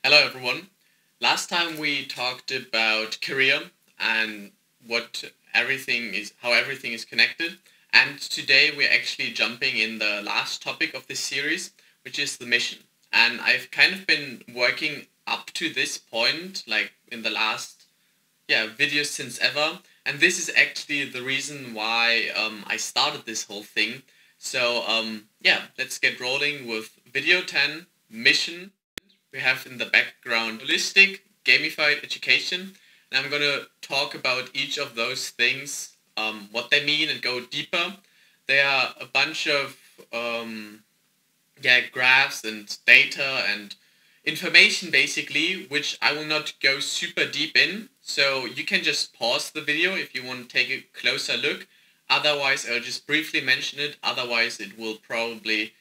Hello everyone. Last time we talked about career and how everything is connected. And today we're actually jumping in the last topic of this series, which is the mission. And I've kind of been working up to this point, like in the last videos since ever. And this is actually the reason why I started this whole thing. So let's get rolling with video 10, mission. We have in the background holistic, gamified education, and I'm going to talk about each of those things, what they mean, and go deeper. There are a bunch of graphs and data and information basically, which I will not go super deep in. So you can just pause the video if you want to take a closer look. Otherwise, I'll just briefly mention it. Otherwise, it will probably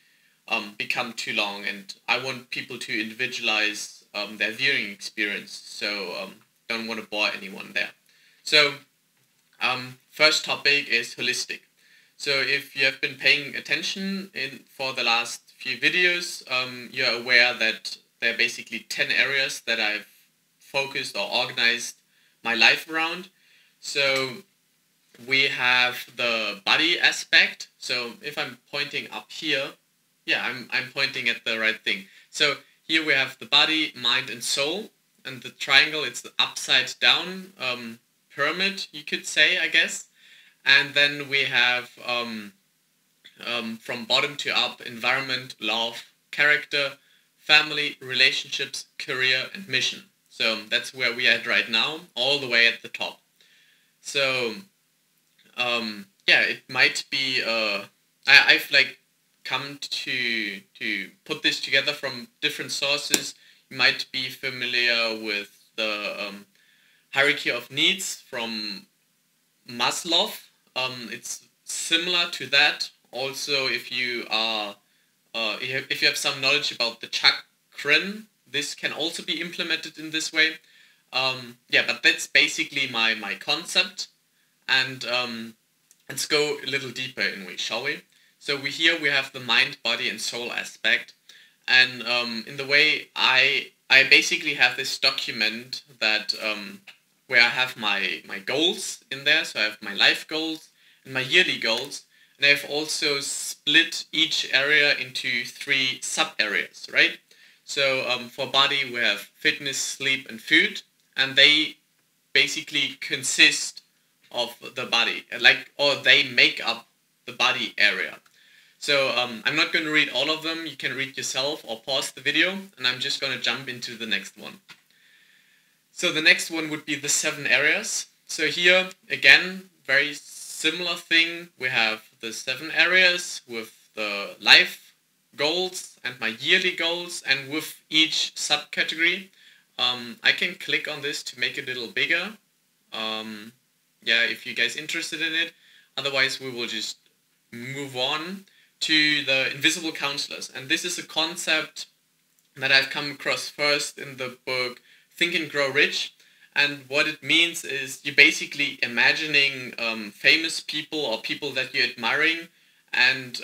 become too long, and I want people to individualize their viewing experience, so don't want to bore anyone there. So first topic is holistic. So if you have been paying attention for the last few videos, you're aware that there are basically 10 areas that I've focused or organized my life around. So we have the body aspect. So if I'm pointing up here, I'm pointing at the right thing. So here we have the body, mind, and soul. And the triangle, it's the upside down pyramid, you could say, I guess. And then we have from bottom to up, environment, love, character, family, relationships, career, and mission. So that's where we are at right now, all the way at the top. So it might be I've come to put this together from different sources. You might be familiar with the hierarchy of needs from Maslow. It's similar to that. Also, if you are if you have some knowledge about the chakran, this can also be implemented in this way. But that's basically my concept. And let's go a little deeper in it, shall we? So here we have the mind, body, and soul aspect, and in the way I basically have this document that where I have my goals in there. So I have my life goals and my yearly goals, and I've also split each area into 3 sub areas, right? So for body we have fitness, sleep, and food, and they basically consist of the body, or they make up the body area. So I'm not going to read all of them. You can read yourself or pause the video, and I'm just going to jump into the next one. So the next one would be the 7 areas. So here, again, very similar thing. We have the 7 areas with the life goals and my yearly goals, and with each subcategory. I can click on this to make it a little bigger. If you guys interested in it. Otherwise, we will just move on to the invisible counselors. And this is a concept that I've come across first in the book Think and Grow Rich. And what it means is you're basically imagining famous people or people that you're admiring, and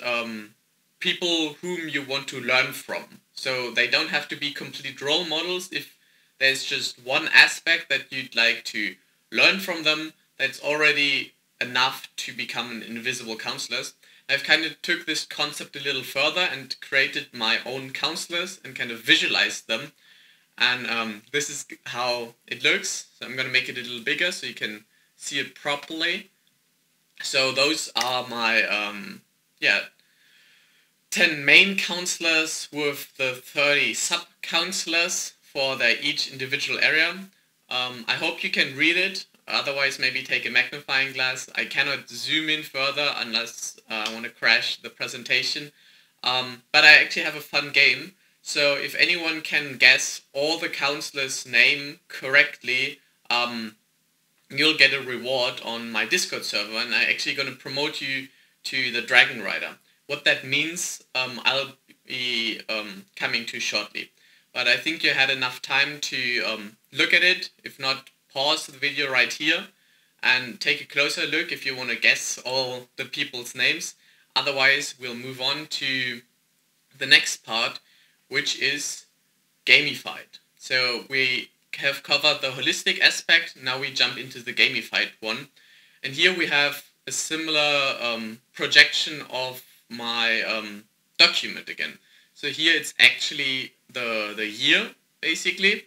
people whom you want to learn from. So they don't have to be complete role models. If there's just one aspect that you'd like to learn from them, that's already enough to become an invisible counselor. I've kind of took this concept a little further and created my own counselors and kind of visualized them. And this is how it looks. So I'm going to make it a little bigger so you can see it properly. So those are my 10 main counselors with the 30 sub-counselors for their each individual area. I hope you can read it. Otherwise, maybe take a magnifying glass. I cannot zoom in further unless I want to crash the presentation. But I actually have a fun game. So if anyone can guess all the counselors' name correctly, you'll get a reward on my Discord server. And I'm actually going to promote you to the Dragon Rider. What that means, I'll be coming to shortly. But I think you had enough time to look at it. If not, pause the video right here and take a closer look if you want to guess all the people's names. Otherwise, we'll move on to the next part, which is Gamified. So we have covered the holistic aspect. Now we jump into the gamified one. And here we have a similar projection of my document again. So here it's actually the year, basically.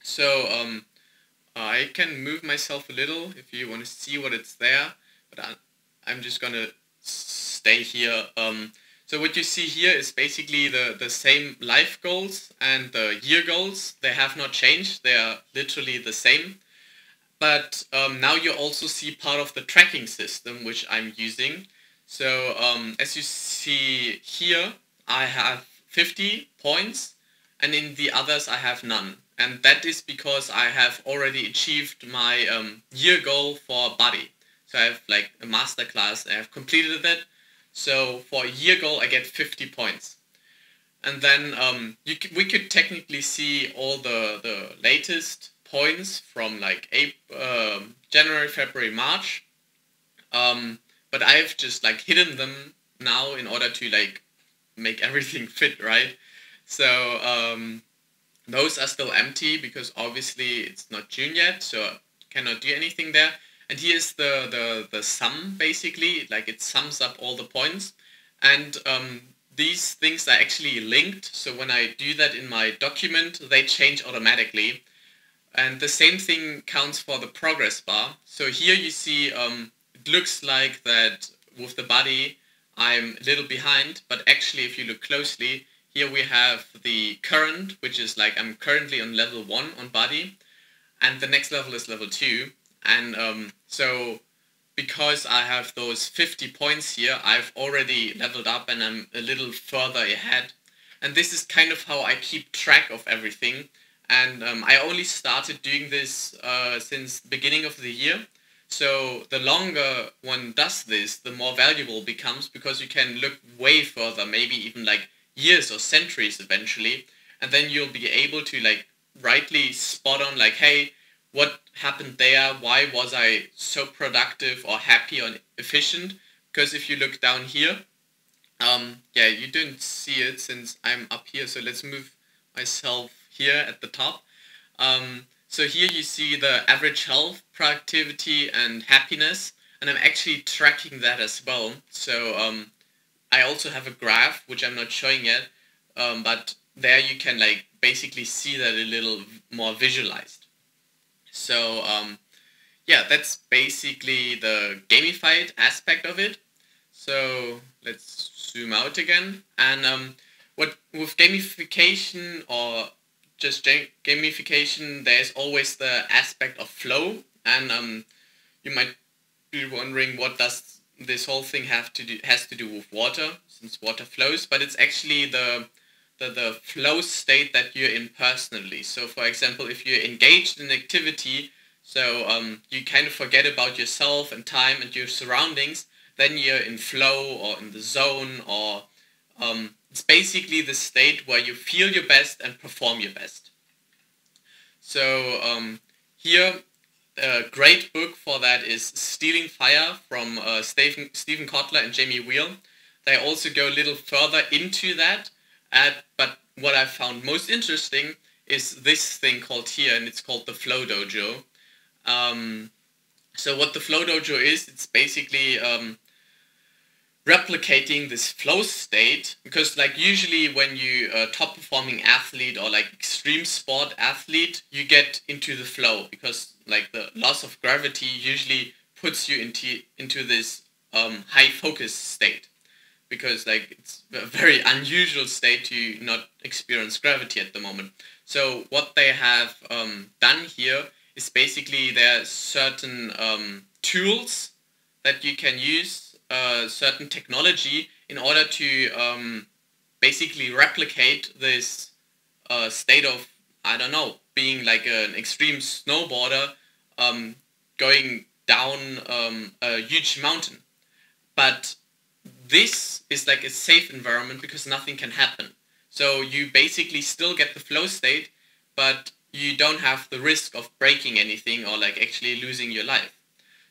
So I can move myself a little if you want to see what it's there. But I'm just going to stay here. So what you see here is basically the same life goals and the year goals. They have not changed. They are literally the same. But now you also see part of the tracking system which I'm using. So as you see here, I have 50 points, and in the others I have none. And that is because I have already achieved my year goal for body. So I have like a master class, I have completed that. So for a year goal I get 50 points. And then we could technically see all the latest points from like January, February, March. But I've just like hidden them now in order to like make everything fit, right? So those are still empty because obviously it's not June yet, so I cannot do anything there. And here's the sum, basically, like it sums up all the points. And these things are actually linked, so when I do that in my document, they change automatically. And the same thing counts for the progress bar. So here you see it looks like that with the body I'm a little behind, but actually if you look closely, here we have the current, which is like I'm currently on level 1 on body, and the next level is level 2. And so because I have those 50 points here, I've already leveled up and I'm a little further ahead. And this is kind of how I keep track of everything. And I only started doing this since the beginning of the year. So the longer one does this, the more valuable it becomes, because you can look way further, maybe even like years or centuries eventually. And then you'll be able to like rightly spot on like, hey, what happened there? Why was I so productive or happy or efficient? Because if you look down here, yeah, you don't see it since I'm up here. So let's move myself here at the top. So here you see the average health, productivity, and happiness, and I'm actually tracking that as well. So I also have a graph, which I'm not showing yet, but there you can like basically see that a little more visualized. So yeah, that's basically the gamified aspect of it. So let's zoom out again. And what with gamification or just gamification, there's always the aspect of flow. And you might be wondering, what does this whole thing has to do with water, since water flows, but it's actually the flow state that you're in personally. So for example, if you're engaged in activity, so you kind of forget about yourself and time and your surroundings, then you're in flow or in the zone, or it's basically the state where you feel your best and perform your best. So here, a great book for that is Stealing Fire from Stephen Kotler and Jamie Wheal. They also go a little further into that, but what I found most interesting is this thing called here, and it's called the Flow Dojo. So what the Flow Dojo is, it's basically replicating this flow state, because like usually when you top performing athlete or like extreme sport athlete, you get into the flow because like the loss of gravity usually puts you into this high focus state, because like it's a very unusual state to not experience gravity at the moment. So what they have done here is basically there are certain tools that you can use, certain technology in order to basically replicate this state of, I don't know, being like an extreme snowboarder going down a huge mountain. But this is like a safe environment because nothing can happen. So you basically still get the flow state, but you don't have the risk of breaking anything or like actually losing your life.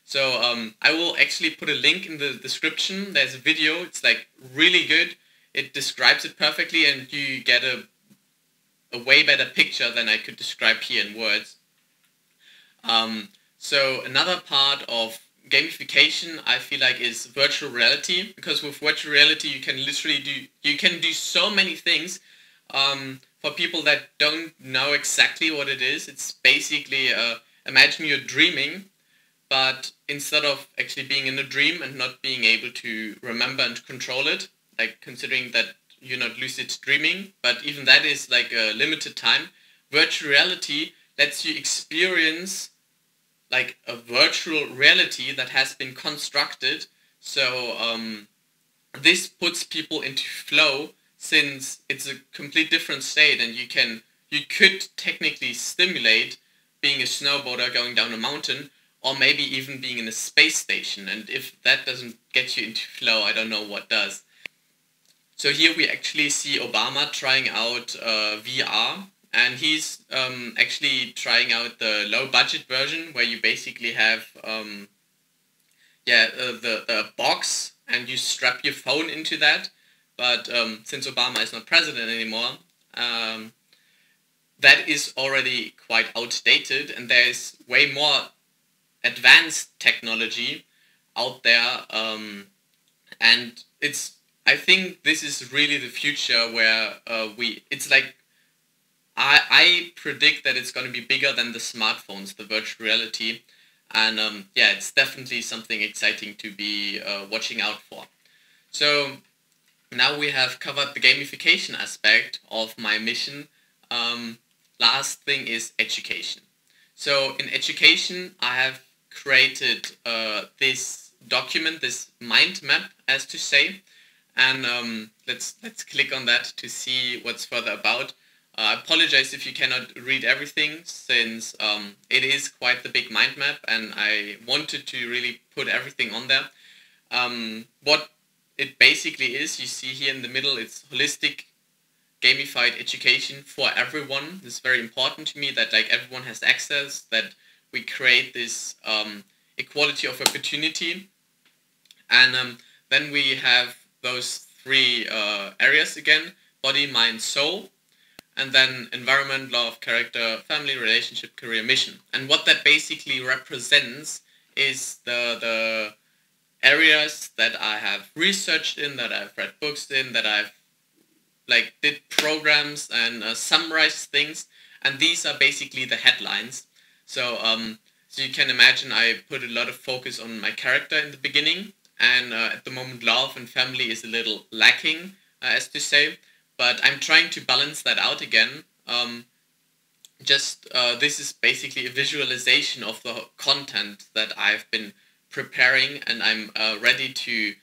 So I will actually put a link in the description. There's a video. It's like really good. It describes it perfectly, and you get a a way better picture than I could describe here in words. So another part of gamification I feel like is virtual reality, because with virtual reality you can literally do so many things. For people that don't know exactly what it is, it's basically imagine you're dreaming, but instead of actually being in a dream and not being able to remember and control it, like considering that you're not lucid dreaming, but even that is like a limited time, virtual reality lets you experience like a virtual reality that has been constructed. So this puts people into flow, since it's a complete different state, and you could technically stimulate being a snowboarder going down a mountain, or maybe even being in a space station. And if that doesn't get you into flow, I don't know what does. So here we actually see Obama trying out VR, and he's actually trying out the low budget version where you basically have the box and you strap your phone into that. But since Obama is not president anymore, that is already quite outdated, and there is way more advanced technology out there, and I think this is really the future where it's like I predict that it's going to be bigger than the smartphones, the virtual reality, and it's definitely something exciting to be watching out for. So now we have covered the gamification aspect of my mission. Last thing is education. So in education, I have created this document, this mind map, as to say, and let's click on that to see what's further about. I apologize if you cannot read everything, since it is quite the big mind map, and I wanted to really put everything on there. What it basically is, you see here in the middle, it's holistic gamified education for everyone. This is very important to me, that like everyone has access, that we create this equality of opportunity. And then we have those three areas again: body, mind, soul, and then environment, law of character, family, relationship, career, mission. And what that basically represents is the areas that I have researched in, that I've read books in, that I've like did programs and summarized things, and these are basically the headlines. So so you can imagine I put a lot of focus on my character in the beginning, and at the moment love and family is a little lacking, as to say, but I'm trying to balance that out again. This is basically a visualization of the content that I've been preparing, and I'm ready to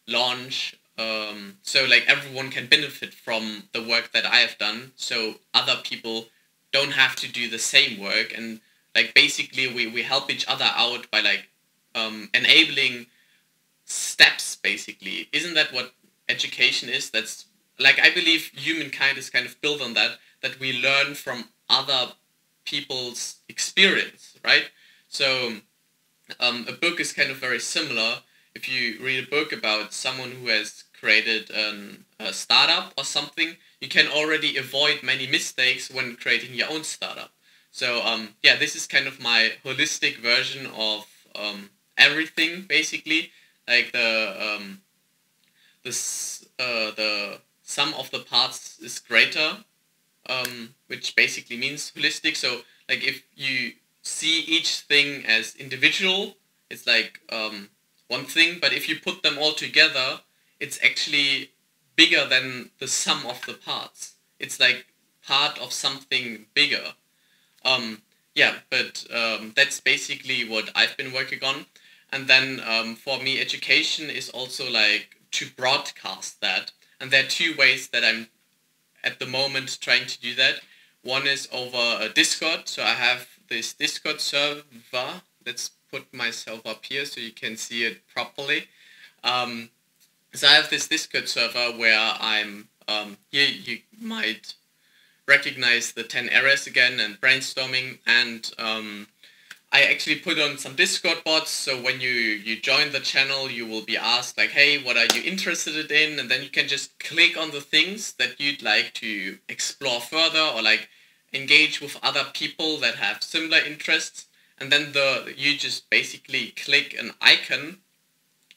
launch, so like everyone can benefit from the work that I have done, so other people don't have to do the same work. And like basically we help each other out by like enabling steps, basically. Isn't that what education is? That's like, I believe humankind is kind of built on that we learn from other people's experience, right? So a book is kind of very similar. If you read a book about someone who has created a startup or something, you can already avoid many mistakes when creating your own startup. So this is kind of my holistic version of everything, basically. Like the sum of the parts is greater, which basically means holistic. So like if you see each thing as individual, it's like one thing, but if you put them all together, it's actually bigger than the sum of the parts. It's like part of something bigger. That's basically what I've been working on. And then for me, education is also like to broadcast that. And there are two ways that I'm at the moment trying to do that. One is over a Discord. So I have this Discord server. Let's put myself up here so you can see it properly. So I have this Discord server where I'm, here you might recognize the 10 areas again and brainstorming, and I actually put on some Discord bots, so when you join the channel, you will be asked like, hey, what are you interested in? And then you can just click on the things that you'd like to explore further, or like engage with other people that have similar interests. And then you just basically click an icon,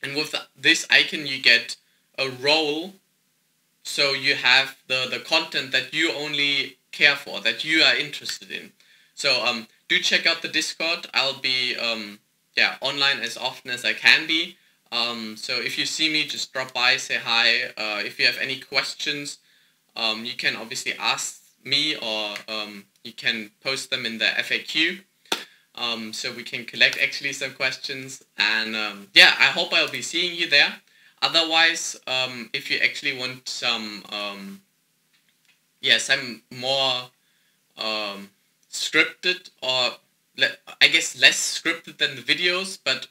and with this icon you get a role, so you have the content that you only care for, that you are interested in. So do check out the Discord. I'll be online as often as I can be. So if you see me, just drop by, say hi. If you have any questions, you can obviously ask me, or you can post them in the FAQ. So we can collect actually some questions. And I hope I'll be seeing you there. Otherwise, if you actually want some more scripted, or I guess less scripted than the videos, but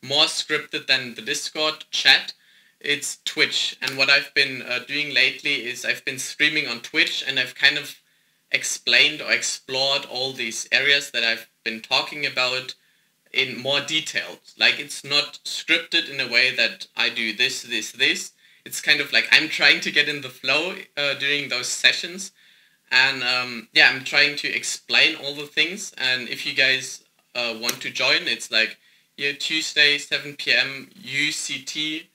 more scripted than the Discord chat, it's Twitch. And what I've been doing lately is I've been streaming on Twitch, and I've kind of explained or explored all these areas that I've been talking about in more detail. Like, it's not scripted in a way that I do this. It's kind of like I'm trying to get in the flow during those sessions. And I'm trying to explain all the things. And if you guys want to join, it's like Tuesday, 7 p.m. UCT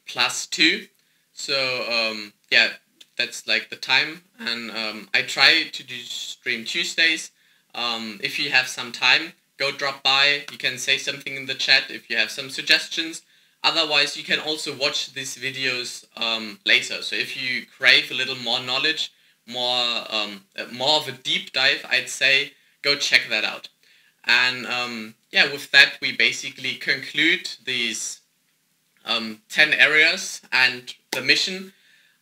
+2. So that's like the time. And I try to do stream Tuesdays. If you have some time, go drop by. You can say something in the chat if you have some suggestions. Otherwise, you can also watch these videos later. So if you crave a little more knowledge, more of a deep dive, I'd say, go check that out. And with that, we basically conclude these 10 areas and the mission.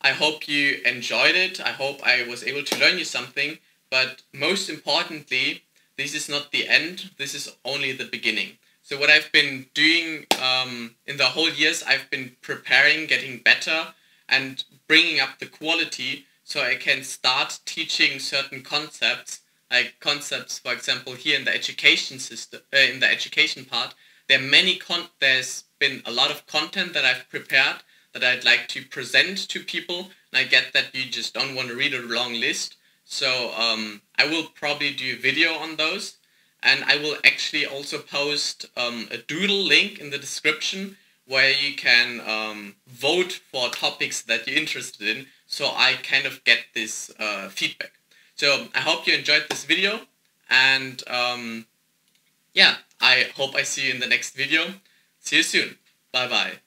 I hope you enjoyed it. I hope I was able to learn you something. But most importantly, this is not the end. This is only the beginning. So what I've been doing in the whole years, I've been preparing, getting better, and bringing up the quality so I can start teaching certain concepts, like concepts, for example, here in the education system, in the education part. There's been a lot of content that I've prepared that I'd like to present to people, and I get that you just don't want to read a long list. So I will probably do a video on those. And I will actually also post a doodle link in the description where you can vote for topics that you're interested in, so I kind of get this feedback. So I hope you enjoyed this video, and I hope I see you in the next video. See you soon. Bye bye.